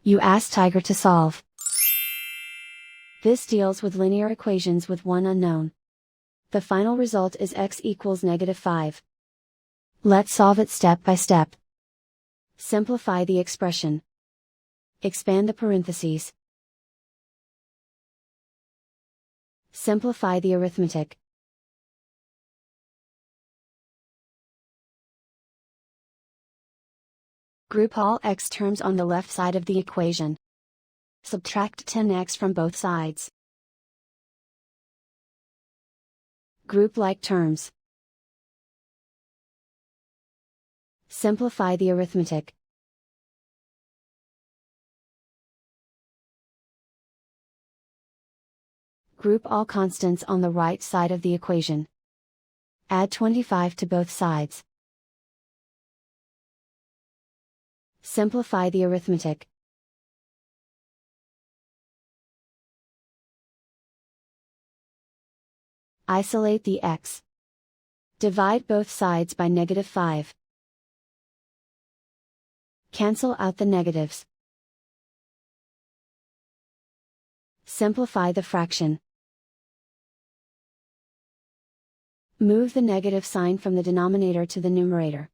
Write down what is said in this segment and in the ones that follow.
You ask Tiger to solve. This deals with linear equations with one unknown. The final result is x equals -5. Let's solve it step by step. Simplify the expression. Expand the parentheses. Simplify the arithmetic. Group all x terms on the left side of the equation. Subtract 10x from both sides. Group like terms. Simplify the arithmetic. Group all constants on the right side of the equation. Add 25 to both sides. Simplify the arithmetic. Isolate the x. Divide both sides by -5. Cancel out the negatives. Simplify the fraction. Move the negative sign from the denominator to the numerator.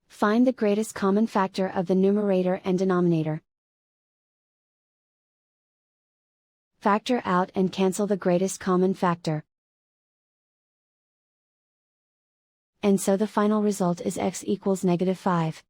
Find the greatest common factor of the numerator and denominator. Factor out and cancel the greatest common factor. And so the final result is x equals -5.